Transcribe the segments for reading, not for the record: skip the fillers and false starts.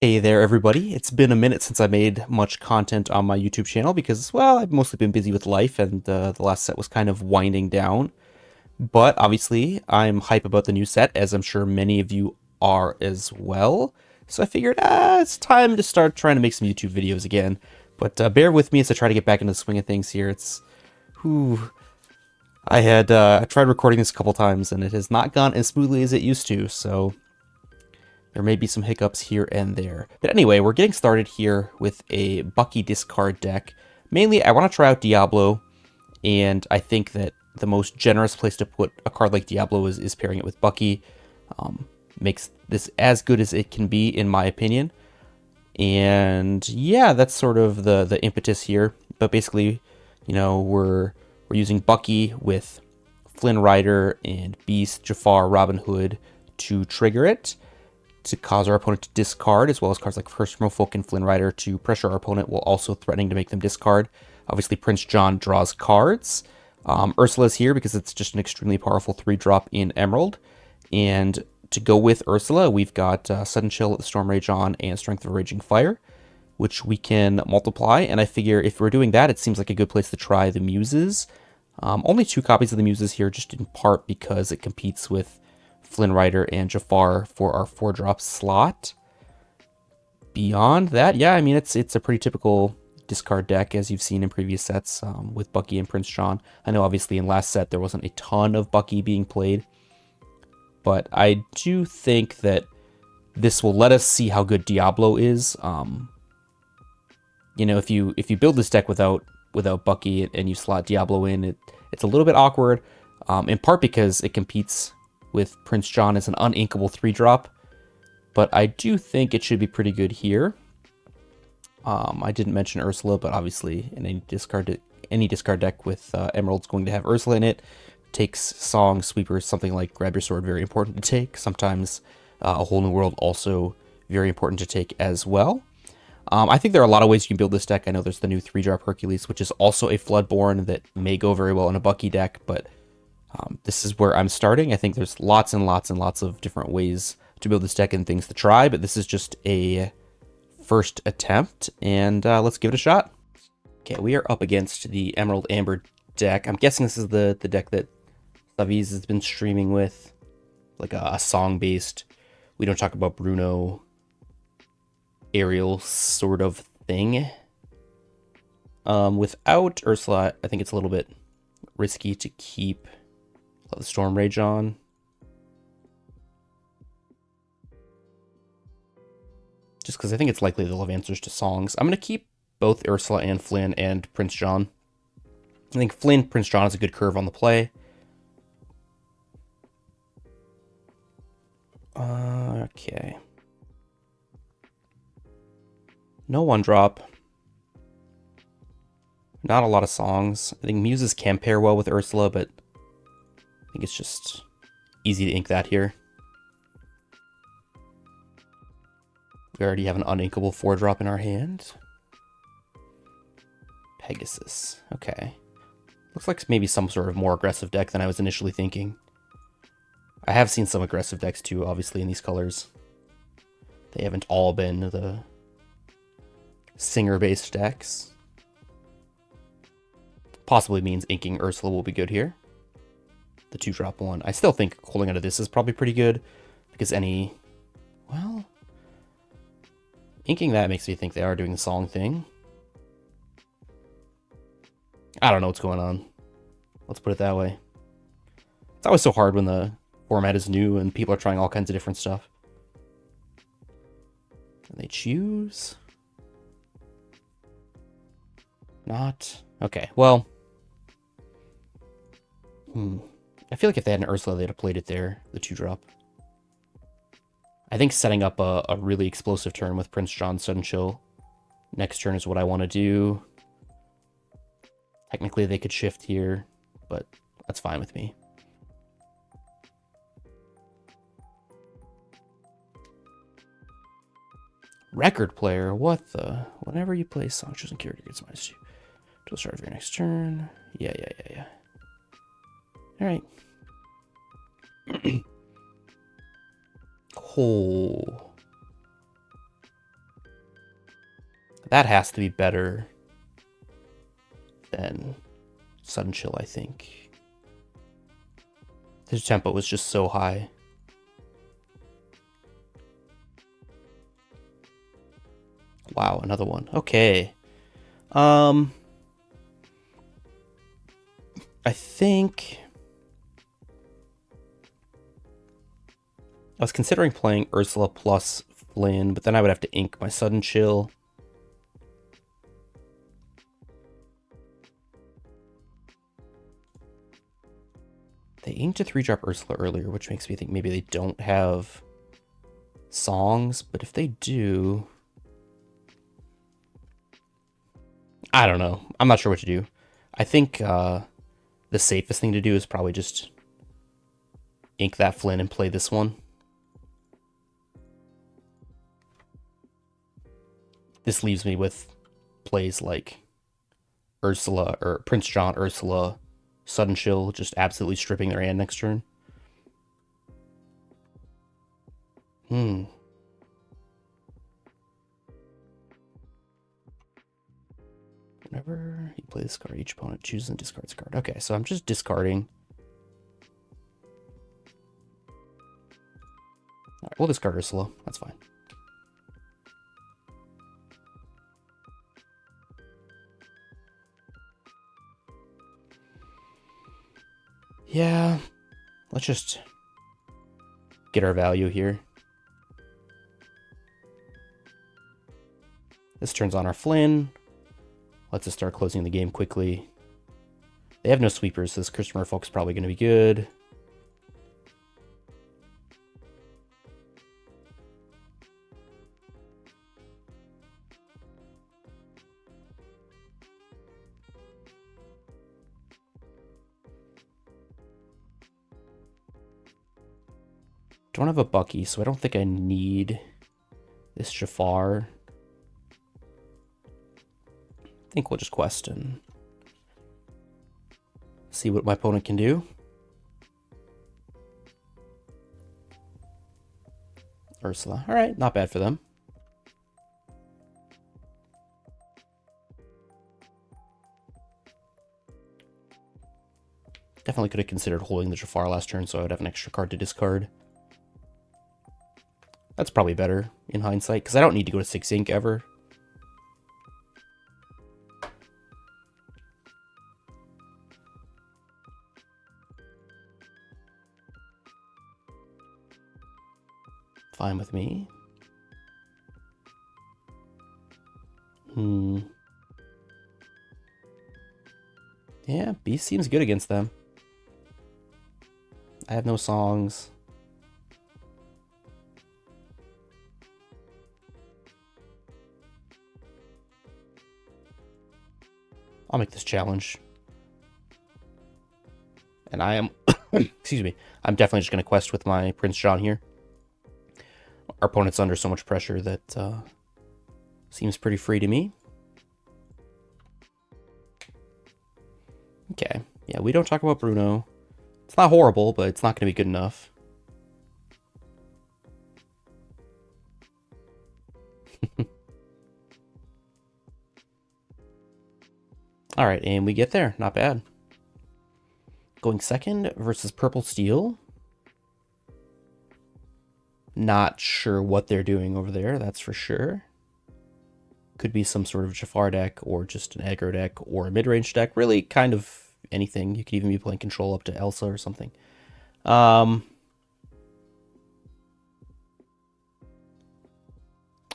Hey there, everybody. It's been a minute since I made much content on my YouTube channel because, well, I've mostly been busy with life and the last set was kind of winding down. But obviously, I'm hype about the new set, as I'm sure many of you are as well. So I figured, it's time to start trying to make some YouTube videos again. But bear with me as I try to get back into the swing of things here. Whew, I tried recording this a couple times and it has not gone as smoothly as it used to, so there may be some hiccups here and there. But anyway, we're getting started here with a Bucky discard deck. Mainly, I want to try out Diablo, and I think that the most generous place to put a card like Diablo is pairing it with Bucky. Makes this as good as it can be, in my opinion. And yeah, that's sort of the impetus here. But basically, we're using Bucky with Flynn Rider and Beast, Jafar, Robin Hood to trigger it, to cause our opponent to discard, as well as cards like First Merfolk and Flynn Rider to pressure our opponent while also threatening to make them discard. Obviously, Prince John draws cards. Ursula's here because it's just an extremely powerful 3-drop in Emerald. And to go with Ursula, we've got Sudden Chill at the Storm Rage on and Strength of Raging Fire, which we can multiply. And I figure if we're doing that, it seems like a good place to try the Muses. Only 2 copies of the Muses here, just in part because it competes with Flynn Rider and Jafar for our 4-drop slot. Beyond that, yeah, I mean, it's a pretty typical discard deck, as you've seen in previous sets with Bucky and Prince John. I know, obviously, in last set, there wasn't a ton of Bucky being played, but I do think that this will let us see how good Diablo is. If you build this deck without Bucky and you slot Diablo in, it's a little bit awkward, in part because it competes with Prince John as an uninkable 3-drop, but I do think it should be pretty good here. I didn't mention Ursula, but obviously in any discard deck with Emerald's going to have Ursula in it. Takes Song, Sweepers, something like Grab Your Sword, very important to take. Sometimes A Whole New World, also very important to take as well. I think there are a lot of ways you can build this deck. I know there's the new 3-drop Hercules, which is also a Floodborn that may go very well in a Bucky deck, but this is where I'm starting. I think there's lots and lots and lots of different ways to build this deck and things to try, but this is just a first attempt, and let's give it a shot. Okay, we are up against the Emerald Amber deck. I'm guessing this is the deck that Saviz has been streaming with, like a song-based, we don't talk about Bruno Ariel sort of thing. Without Ursula, I think it's a little bit risky to keep the Storm Rage on. Just because I think it's likely they'll have answers to songs. I'm going to keep both Ursula and Flynn and Prince John. I think Flynn, Prince John is a good curve on the play. Okay. No 1-drop. Not a lot of songs. I think Muses can pair well with Ursula, but I think it's just easy to ink that here. We already have an uninkable 4-drop in our hand. Pegasus. Okay. Looks like maybe some sort of more aggressive deck than I was initially thinking. I have seen some aggressive decks too, obviously, in these colors. They haven't all been the singer-based decks. Possibly means inking Ursula will be good here. The 2-drop one. I still think holding onto this is probably pretty good, because well, inking that makes me think they are doing the song thing. I don't know what's going on. Let's put it that way. It's always so hard when the format is new and people are trying all kinds of different stuff. And they choose? Not. Okay, well. I feel like if they had an Ursula, they'd have played it there, the 2-drop. I think setting up a really explosive turn with Prince John's Sudden Chill next turn is what I want to do. Technically, they could shift here, but that's fine with me. Record player, what the? Whenever you play a song, choosing character gets -2 to the start of your next turn. Yeah. All right. Oh. That has to be better than Sudden Chill, I think. His tempo was just so high. Wow, another one. Okay. I think I was considering playing Ursula plus Flynn, but then I would have to ink my Sudden Chill. They inked a 3-drop Ursula earlier, which makes me think maybe they don't have songs, but if they do... I don't know. I'm not sure what to do. I think the safest thing to do is probably just ink that Flynn and play this one. This leaves me with plays like Ursula, or Prince John, Ursula, Sudden Chill, just absolutely stripping their hand next turn. Whenever you play this card, each opponent chooses and discards a card. Okay, so I'm just discarding. Alright, we'll discard Ursula. That's fine. Yeah, let's just get our value here. This turns on our Flynn. Lets us start closing the game quickly. They have no sweepers, so this Christopher Folk's probably going to be good. Don't have a Bucky, so I don't think I need this Jafar. I think we'll just quest and see what my opponent can do. Ursula. All right, not bad for them. Definitely could have considered holding the Jafar last turn so I would have an extra card to discard. That's probably better in hindsight, because I don't need to go to 6 ink ever. Fine with me. Yeah, Beast seems good against them. I have no songs. I'll make this challenge. And I am, excuse me, I'm definitely just going to quest with my Prince John here. Our opponent's under so much pressure that seems pretty free to me. Okay, yeah, we don't talk about Bruno. It's not horrible, but it's not going to be good enough. All right, and we get there. Not bad. Going second versus Purple Steel. Not sure what they're doing over there, that's for sure. Could be some sort of Jafar deck, or just an aggro deck, or a mid-range deck. Really, kind of anything. You could even be playing control up to Elsa or something.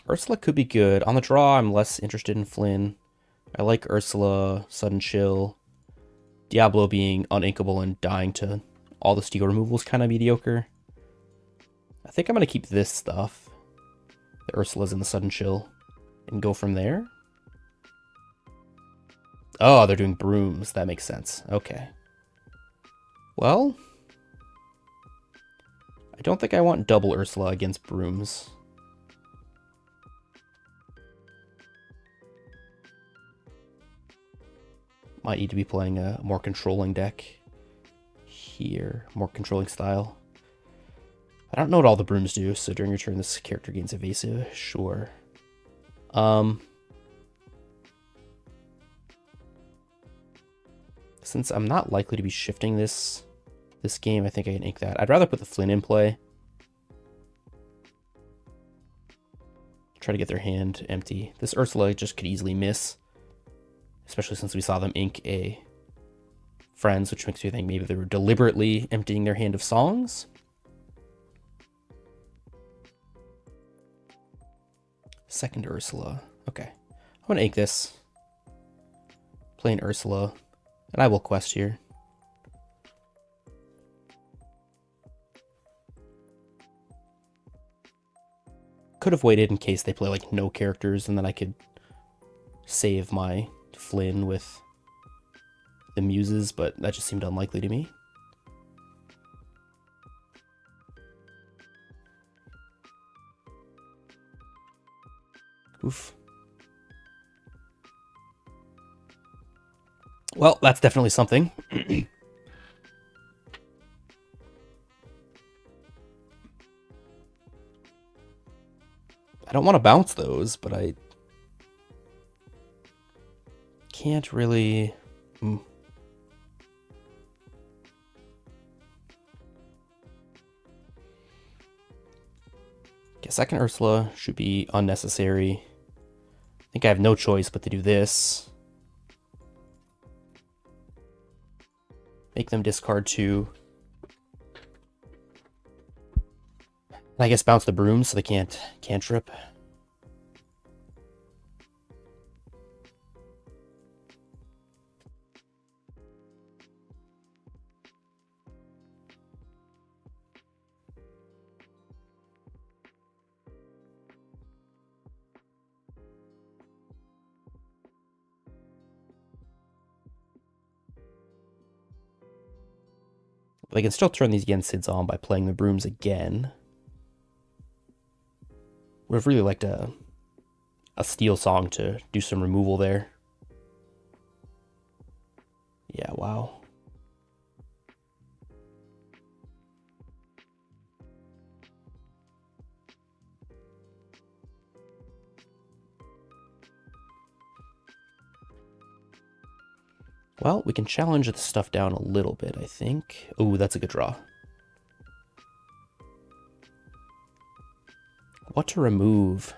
Ursula could be good. On the draw, I'm less interested in Flynn. I like Ursula, Sudden Chill. Diablo being uninkable and dying to all the steel removal is kind of mediocre. I think I'm going to keep this stuff, the Ursula's and the Sudden Chill, and go from there. Oh, they're doing Brooms. That makes sense. Okay. Well, I don't think I want double Ursula against Brooms. Might need to be playing a more controlling deck here, more controlling style. I don't know what all the Brooms do, so during your turn this character gains evasive. Sure. Since I'm not likely to be shifting this game, I think I can ink that. I'd rather put the Flynn in play. Try to get their hand empty. This Ursula just could easily miss, especially since we saw them ink a Friends, which makes me think maybe they were deliberately emptying their hand of songs. Second Ursula. Okay. I'm going to ink this. Plain Ursula. And I will quest here. Could have waited in case they play like no characters, and then I could save my Flynn with the muses, but that just seemed unlikely to me. Oof. Well, that's definitely something. I don't want to bounce those, but I can't really... Okay, second Ursula should be unnecessary. I think I have no choice but to do this. Make them discard 2. And I guess bounce the Broom so they can't cantrip. They can still turn these Yensids on by playing the Brooms again. Would have really liked a Steel Song to do some removal there. Yeah, wow. Well, we can challenge the stuff down a little bit, I think. Ooh, that's a good draw. What to remove?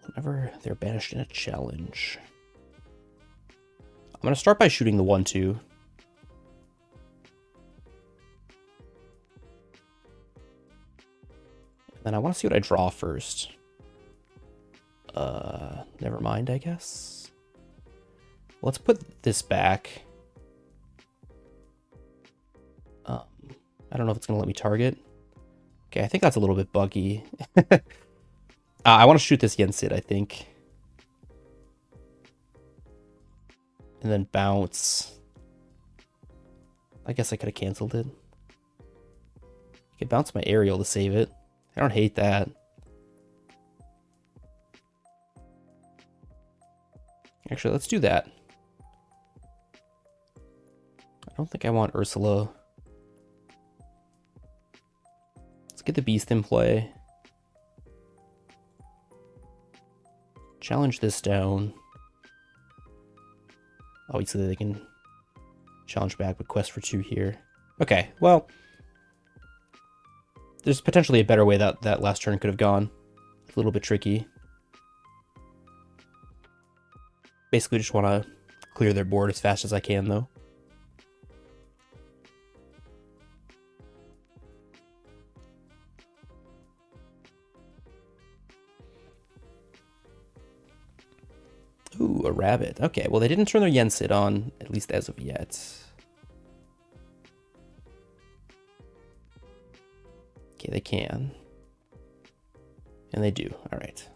Whenever they're banished in a challenge. I'm going to start by shooting the 1/2. Then I want to see what I draw first. Never mind, I guess. Let's put this back. I don't know if it's going to let me target. Okay, I think that's a little bit buggy. I want to shoot this Yensid, I think. And then bounce. I guess I could have canceled it. I could bounce my aerial to save it. I don't hate that. Actually, let's do that. I don't think I want Ursula. Let's get the Beast in play. Challenge this down. Obviously, they can challenge back with quest for 2 here. Okay, well, there's potentially a better way that last turn could have gone. It's a little bit tricky. Basically, just want to clear their board as fast as I can, though. Ooh, a rabbit. Okay, well, they didn't turn their Yensid on, at least as of yet. Okay, they can. And they do. All right.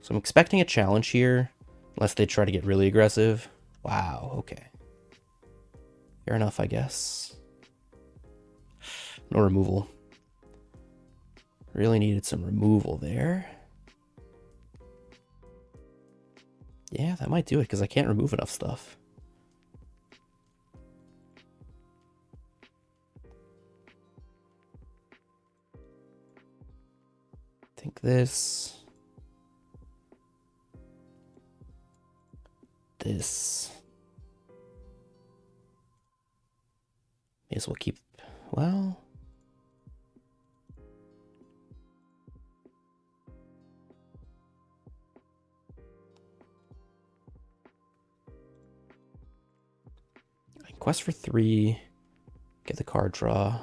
So I'm expecting a challenge here, unless they try to get really aggressive. Wow, okay. Fair enough, I guess. No removal. Really needed some removal there. Yeah, that might do it, because I can't remove enough stuff. I think this... this. May as well keep, well. Quest for 3. Get the card draw.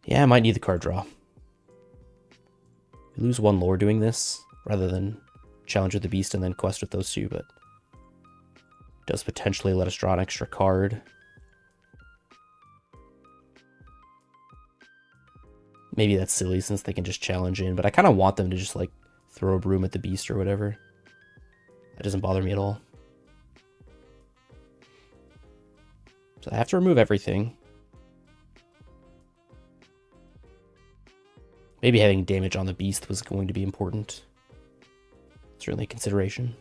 Yeah, I might need the card draw. We lose 1 lore doing this, rather than challenge with the beast and then quest with those 2, but does potentially let us draw an extra card. Maybe that's silly since they can just challenge in, but I kind of want them to just like throw a broom at the beast or whatever. That doesn't bother me at all. So I have to remove everything. Maybe having damage on the beast was going to be important. Certainly a consideration.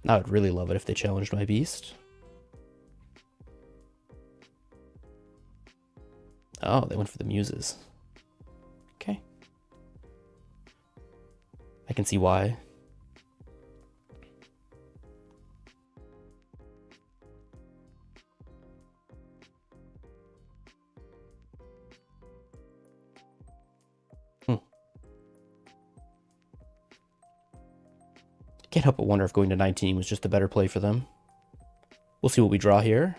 I would really love it if they challenged my beast. Oh, they went for the muses. Okay. I can see why. Can't help but wonder if going to 19 was just a better play for them. We'll see what we draw here.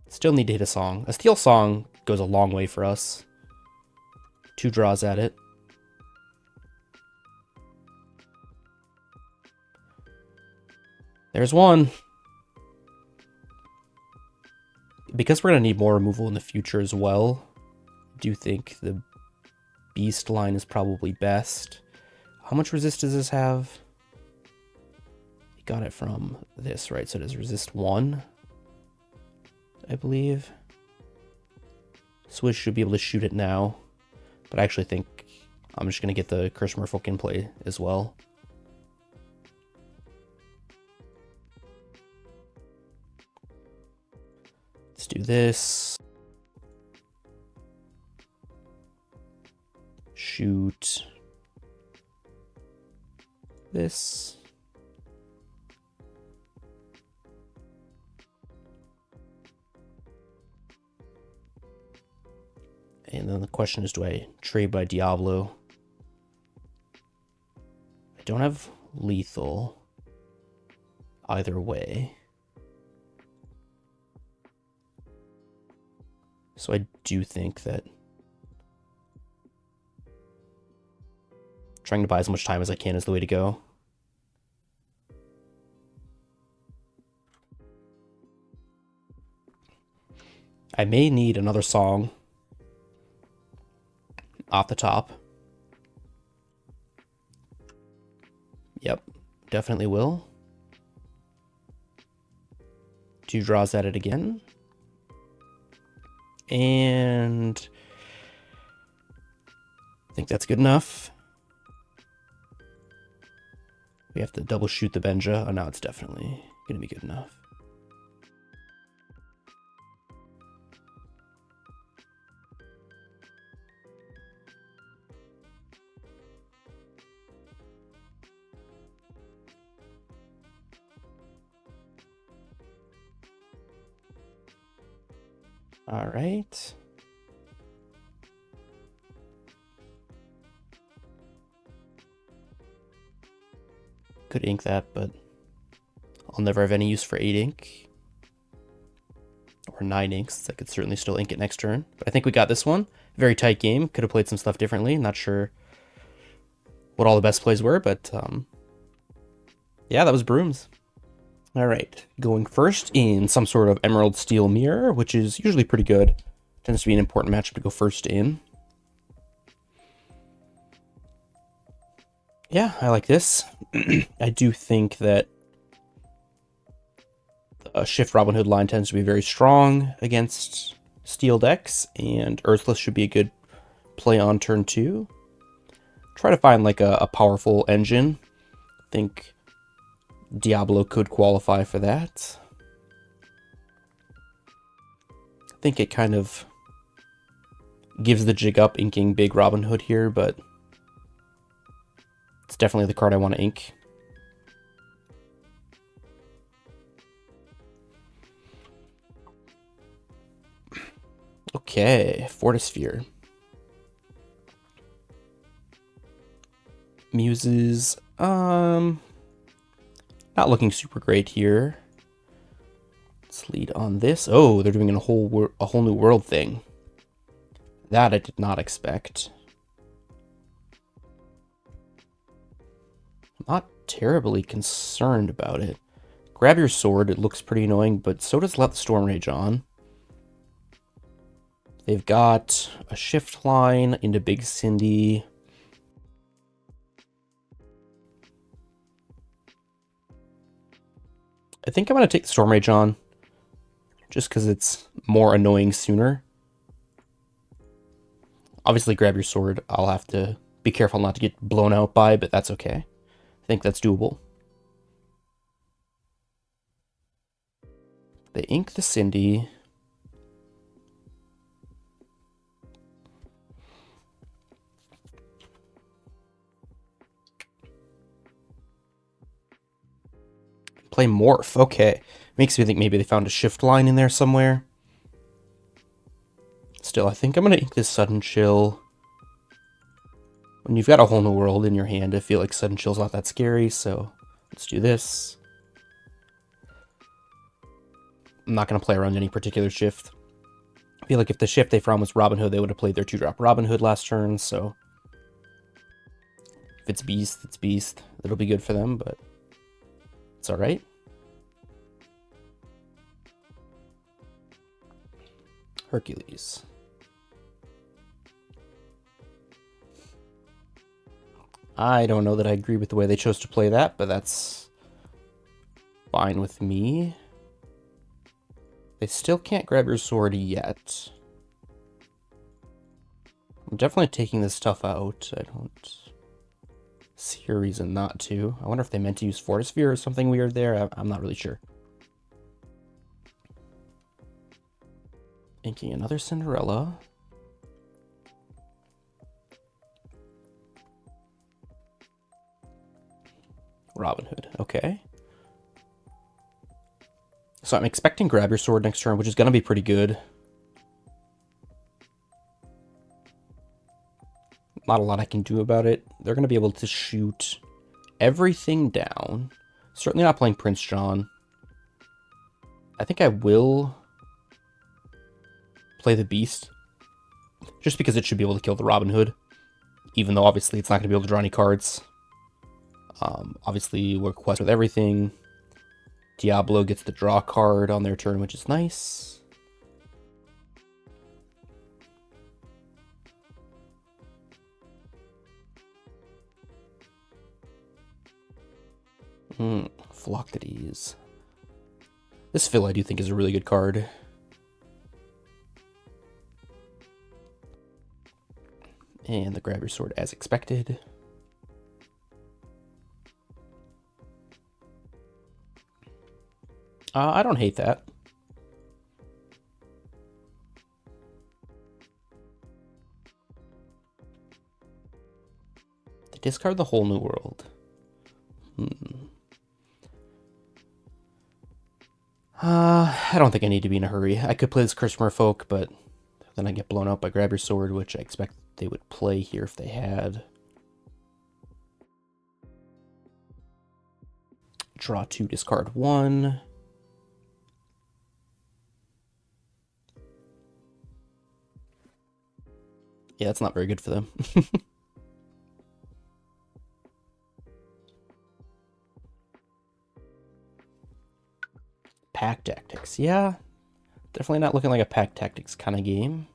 Still need to hit a song. A steel song goes a long way for us. 2 draws at it. There's 1. Because we're going to need more removal in the future as well, I do think the beast line is probably best. How much resist does this have? You got it from this, right? So it does resist 1, I believe. Swish should be able to shoot it now, but I actually think I'm just going to get the Curse Merfolk in play as well. Let's do this. Shoot this. And then the question is, do I trade by Diablo? I don't have lethal either way. So I do think that trying to buy as much time as I can is the way to go. I may need another song off the top. Yep, definitely will. 2 draws at it again. And I think that's good enough. We have to double shoot the Benja. Oh, now it's definitely going to be good enough. All right. Could ink that, but I'll never have any use for 8 ink. Or 9 inks. I could certainly still ink it next turn. But I think we got this one. Very tight game. Could have played some stuff differently. Not sure what all the best plays were, but yeah, that was Brooms. All right, going first in some sort of Emerald Steel Mirror, which is usually pretty good. Tends to be an important matchup to go first in. Yeah, I like this. I do think that a Shift Robin Hood line tends to be very strong against steel decks, and Earthless should be a good play on turn 2. Try to find like a powerful engine. I think Diablo could qualify for that. I think it kind of gives the jig up inking big Robin Hood here, but it's definitely the card I want to ink. Okay, Fortisphere. Muses, not looking super great here. Let's lead on this. Oh, they're doing a whole new world thing. That I did not expect. I'm not terribly concerned about it. Grab your sword, it looks pretty annoying, but so does let the Storm Rage on. They've got a shift line into Big Cindy. I think I'm going to take the Storm Rage on, just because it's more annoying sooner. Obviously, grab your sword. I'll have to be careful not to get blown out by, but that's okay. I think that's doable. They ink the Cindy. Play Morph. Okay. Makes me think maybe they found a shift line in there somewhere. Still, I think I'm going to ink this Sudden Chill. When you've got a whole new world in your hand, I feel like Sudden Chill's not that scary, so let's do this. I'm not going to play around any particular shift. I feel like if the shift they found was Robin Hood, they would have played their 2-drop Robin Hood last turn, so if it's Beast, it's Beast. It'll be good for them, but it's alright. Hercules. I don't know that I agree with the way they chose to play that, but that's fine with me. They still can't grab your sword yet. I'm definitely taking this stuff out. I don't see a reason not to. I wonder if they meant to use Fortisphere or something weird there. I'm not really sure. Inking another Cinderella. Robin Hood, okay. So I'm expecting Grab Your Sword next turn, which is going to be pretty good. Not a lot I can do about it. They're going to be able to shoot everything down. Certainly not playing Prince John. I think I will play the Beast, just because it should be able to kill the Robin Hood, even though obviously it's not going to be able to draw any cards. Obviously, we're quest with everything. Diablo gets the draw card on their turn, which is nice. Philoctetes. This Phil I do think is a really good card. And the Grab Your Sword as expected. I don't hate that. They discard the Whole New World. I don't think I need to be in a hurry. I could play this Curse Merfolk, but then I get blown out by Grab Your Sword, which I expect they would play here if they had. Draw 2, discard 1. Yeah, that's not very good for them. Pack Tactics, yeah. Definitely not looking like a Pack Tactics kind of game.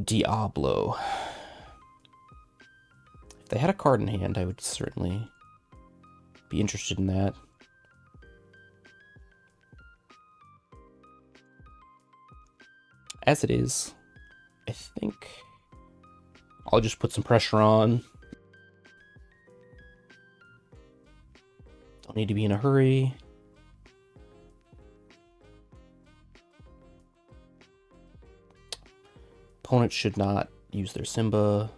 Diablo. If they had a card in hand, I would certainly be interested in that. As it is, I think I'll just put some pressure on. Don't need to be in a hurry. Opponent should not use their Simba.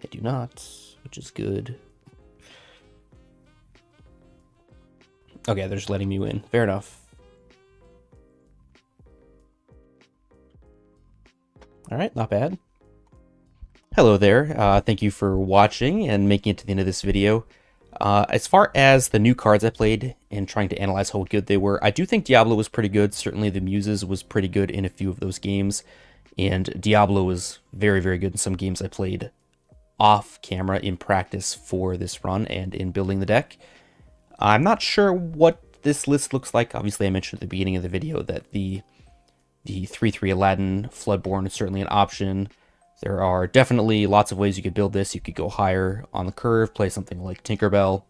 They do not, which is good. Okay, they're just letting me win. Fair enough. All right, not bad. Hello there. Thank you for watching and making it to the end of this video. As far as the new cards I played and trying to analyze how good they were, I do think Diablo was pretty good. Certainly the Muses was pretty good in a few of those games. And Diablo was very, very good in some games I played off camera in practice for this run and in building the deck. I'm not sure what this list looks like. Obviously, I mentioned at the beginning of the video that the 3/3 Aladdin Floodborn is certainly an option. There are definitely lots of ways you could build this. You could go higher on the curve, play something like Tinkerbell.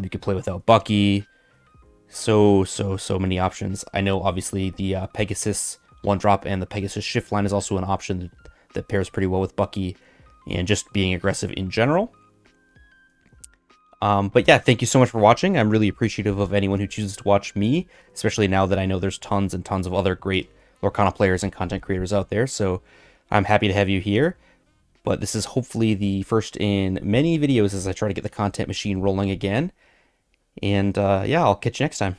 You could play without Bucky. So many options. I know, obviously, the Pegasus 1-drop and the Pegasus Shift line is also an option that pairs pretty well with Bucky and just being aggressive in general. But yeah, thank you so much for watching. I'm really appreciative of anyone who chooses to watch me, especially now that I know there's tons and tons of other great Lorcana players and content creators out there. So I'm happy to have you here. But this is hopefully the first in many videos as I try to get the content machine rolling again. And yeah, I'll catch you next time.